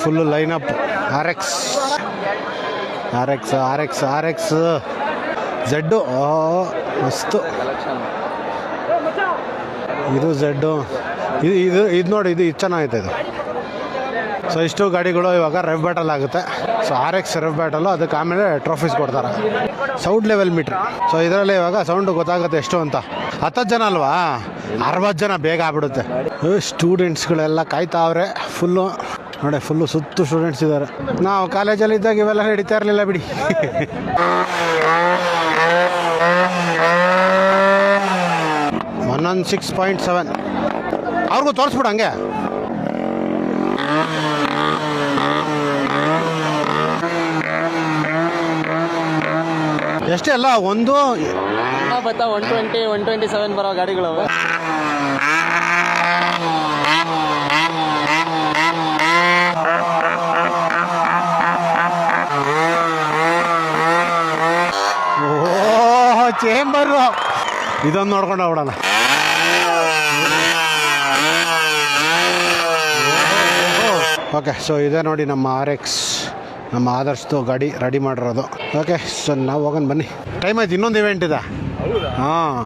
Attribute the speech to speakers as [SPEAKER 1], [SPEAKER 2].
[SPEAKER 1] Full lineup RX Z ಮಸ್ತು. ಇದು Z, ಇದು ನೋಡಿ, ಇದು ಚೆನ್ನಾಗೈತೆ ಇದು. ಸೊ ಇಷ್ಟು ಗಾಡಿಗಳು ಇವಾಗ ರೆವ್ ಬ್ಯಾಟಲ್ ಆಗುತ್ತೆ. ಸೊ RX ರೆವ್ ಬ್ಯಾಟಲು, ಅದಕ್ಕೆ ಆಮೇಲೆ ಟ್ರೋಫೀಸ್ ಕೊಡ್ತಾರೆ. Sound level metre. ಸೊ ಇದರಲ್ಲಿ ಇವಾಗ ಸೌಂಡು ಗೊತ್ತಾಗುತ್ತೆ ಎಷ್ಟು ಅಂತ. 10 ಜನ ಅಲ್ವಾ, 60 ಜನ ಬೇಗ ಆಗ್ಬಿಡುತ್ತೆ. ಸ್ಟೂಡೆಂಟ್ಸ್ಗಳೆಲ್ಲ ಕಾಯ್ತಾವ್ರೆ ಫುಲ್ಲು ನೋಡಿ, ಫುಲ್ಲು ಸುತ್ತು ಸ್ಟೂಡೆಂಟ್ಸ್ ಇದ್ದಾರೆ. ನಾವು ಕಾಲೇಜಲ್ಲಿ ಇದ್ದಾಗ ಇವೆಲ್ಲ ನಡೀತಾ ಇರಲಿಲ್ಲ ಬಿಡಿ. 116.7 ಅವ್ರಿಗೂ ತೋರಿಸ್ಬಿಡು ಹಂಗೆ. ಎಷ್ಟೇ ಅಲ್ಲ, ಒಂದು
[SPEAKER 2] 120, 127 ಬರೋ ಗಾಡಿಗಳು.
[SPEAKER 1] ಓಹ್, ಚೇಂಬರು ಇದೊಂದು ನೋಡ್ಕೊಂಡು ಹೋಗೋಣ. ಓಕೆ, ಸೊ ಇದೆ ನೋಡಿ ನಮ್ಮ RX, ನಮ್ಮ ಆದರ್ಶದ್ದು ಗಾಡಿ ರೆಡಿ ಮಾಡಿರೋದು. ಓಕೆ, ಸೊ ನಾವು ಹೋಗೋಣ ಬನ್ನಿ. ಟೈಮ್ ಆಯ್ತು, ಇನ್ನೊಂದು ಇವೆಂಟ್ ಇದೆ. ಹಾಂ,